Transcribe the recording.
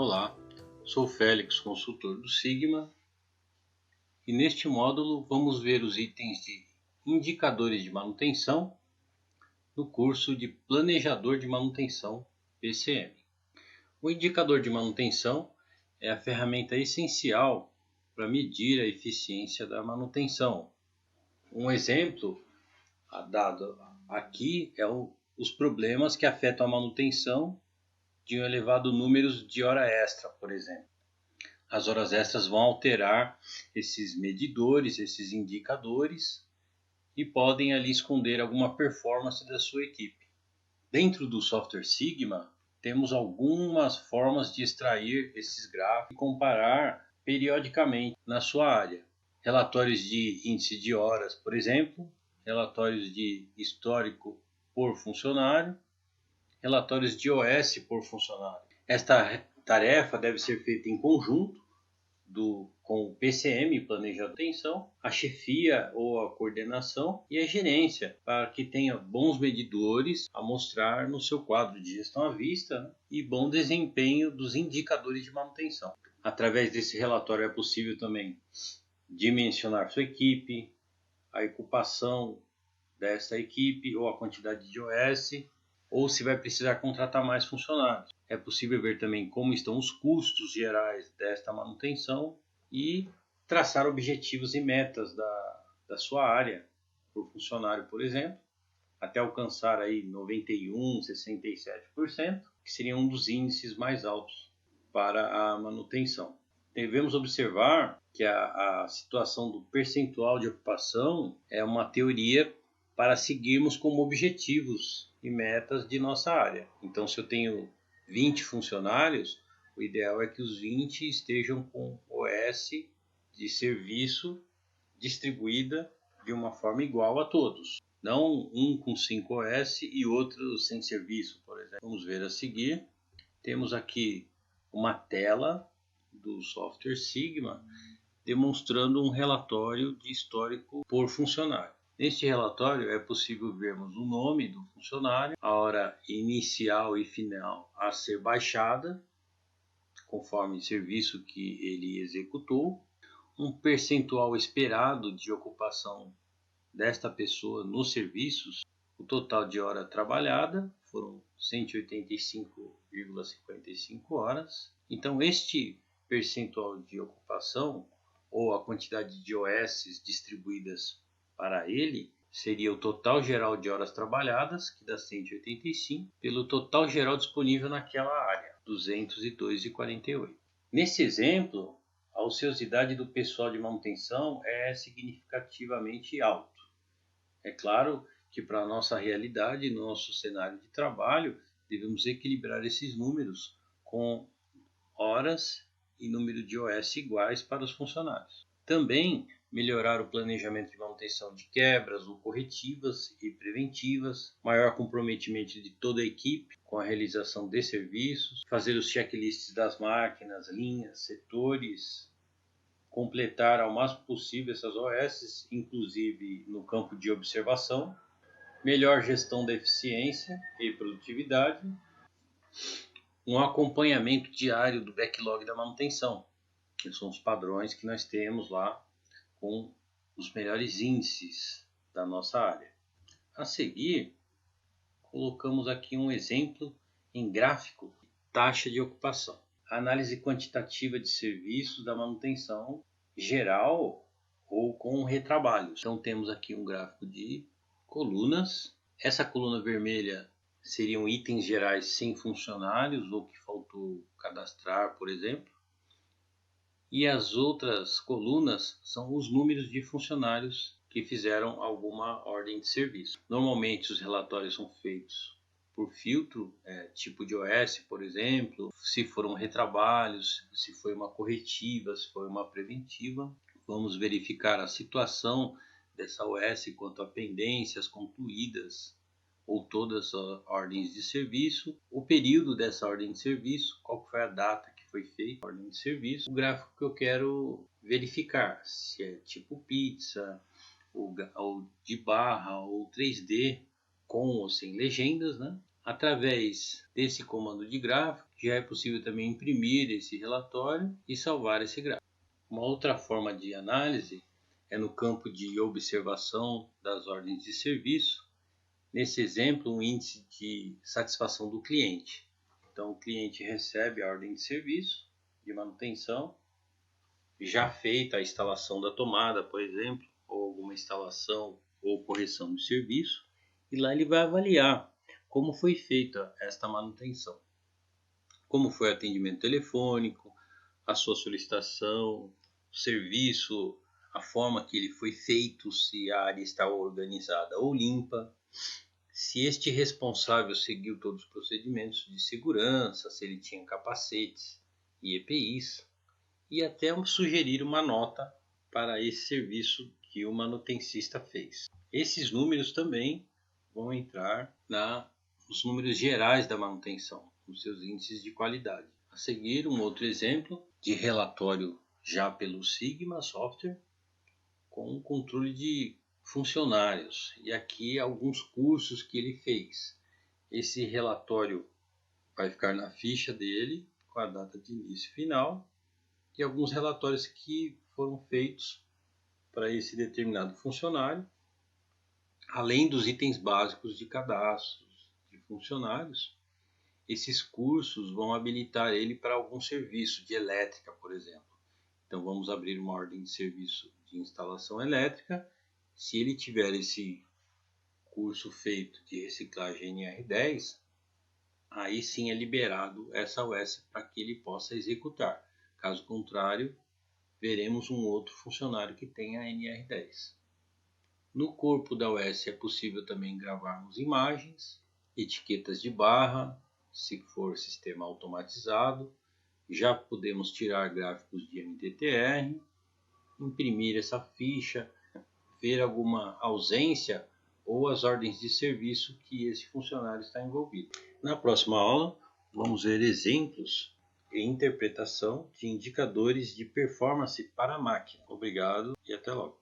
Olá, sou Félix, consultor do Sigma, e neste módulo vamos ver os itens de indicadores de manutenção no curso de Planejador de Manutenção PCM. O indicador de manutenção é a ferramenta essencial para medir a eficiência da manutenção. Um exemplo dado aqui é os problemas que afetam a manutenção de um elevado número de hora extra, por exemplo. As horas extras vão alterar esses medidores, esses indicadores, e podem ali esconder alguma performance da sua equipe. Dentro do software Sigma, temos algumas formas de extrair esses gráficos e comparar periodicamente na sua área. Relatórios de índice de horas, por exemplo, relatórios de histórico por funcionário, relatórios de OS por funcionário. Esta tarefa deve ser feita em conjunto com o PCM, Planejador de Manutenção, a chefia ou a coordenação e a gerência, para que tenha bons medidores a mostrar no seu quadro de gestão à vista, e bom desempenho dos indicadores de manutenção. Através desse relatório é possível também dimensionar sua equipe, a ocupação dessa equipe ou a quantidade de OS, ou se vai precisar contratar mais funcionários. É possível ver também como estão os custos gerais desta manutenção e traçar objetivos e metas da sua área por funcionário, por exemplo, até alcançar aí 91%, 67%, que seria um dos índices mais altos para a manutenção. Devemos observar que a situação do percentual de ocupação é uma teoria para seguirmos como objetivos e metas de nossa área. Então, se eu tenho 20 funcionários, o ideal é que os 20 estejam com OS de serviço distribuída de uma forma igual a todos. Não um com 5 OS e outro sem serviço, por exemplo. Vamos ver a seguir. Temos aqui uma tela do software Sigma demonstrando um relatório de histórico por funcionário. Neste relatório é possível vermos o nome do funcionário, a hora inicial e final a ser baixada, conforme o serviço que ele executou, um percentual esperado de ocupação desta pessoa nos serviços, o total de hora trabalhada foram 185,55 horas. Então, este percentual de ocupação, ou a quantidade de OS distribuídas para ele, seria o total geral de horas trabalhadas, que dá 185, pelo total geral disponível naquela área, 202,48. Nesse exemplo, a ociosidade do pessoal de manutenção é significativamente alta. É claro que para a nossa realidade, no nosso cenário de trabalho, devemos equilibrar esses números com horas e número de OS iguais para os funcionários. Também melhorar o planejamento de manutenção de quebras ou corretivas e preventivas, maior comprometimento de toda a equipe com a realização de serviços, fazer os checklists das máquinas, linhas, setores, completar ao máximo possível essas OS, inclusive no campo de observação, melhor gestão da eficiência e produtividade, um acompanhamento diário do backlog da manutenção, que são os padrões que nós temos lá com os melhores índices da nossa área. A seguir, colocamos aqui um exemplo em gráfico de taxa de ocupação. A análise quantitativa de serviços da manutenção geral ou com retrabalhos. Então temos aqui um gráfico de colunas. Essa coluna vermelha seriam itens gerais sem funcionários ou que faltou cadastrar, por exemplo. E as outras colunas são os números de funcionários que fizeram alguma ordem de serviço. Normalmente os relatórios são feitos por filtro, tipo de OS, por exemplo, se foram retrabalhos, se foi uma corretiva, se foi uma preventiva. Vamos verificar a situação dessa OS quanto a pendências concluídas ou todas as ordens de serviço, o período dessa ordem de serviço, qual foi a data que foi feita a ordem de serviço, o gráfico que eu quero verificar, se é tipo pizza, ou de barra, ou 3D, com ou sem legendas, né? Através desse comando de gráfico, Já é possível também imprimir esse relatório e salvar esse gráfico. Uma outra forma de análise é no campo de observação das ordens de serviço. Nesse exemplo, um índice de satisfação do cliente. Então, o cliente recebe a ordem de serviço de manutenção, já feita a instalação da tomada, por exemplo, ou alguma instalação ou correção de serviço, e lá ele vai avaliar como foi feita esta manutenção. Como foi o atendimento telefônico, a sua solicitação, o serviço, a forma que ele foi feito, se a área está organizada ou limpa, se este responsável seguiu todos os procedimentos de segurança, se ele tinha capacetes e EPIs, e até sugerir uma nota para esse serviço que o manutencista fez. Esses números também vão entrar nos números gerais da manutenção, nos seus índices de qualidade. A seguir, um outro exemplo de relatório já pelo Sigma Software, com o controle de funcionários. E aqui alguns cursos que ele fez. Esse relatório vai ficar na ficha dele, com a data de início e final, e alguns relatórios que foram feitos para esse determinado funcionário, além dos itens básicos de cadastro de funcionários. Esses cursos vão habilitar ele para algum serviço de elétrica, por exemplo. Então vamos abrir uma ordem de serviço de instalação elétrica. Se ele tiver esse curso feito de reciclagem NR10, aí sim é liberado essa OS para que ele possa executar. Caso contrário, veremos um outro funcionário que tenha NR10. No corpo da OS é possível também gravarmos imagens, etiquetas de barra, se for sistema automatizado. Já podemos tirar gráficos de MTTR, imprimir essa ficha, ver alguma ausência ou as ordens de serviço que esse funcionário está envolvido. Na próxima aula, vamos ver exemplos e interpretação de indicadores de performance para a máquina. Obrigado e até logo.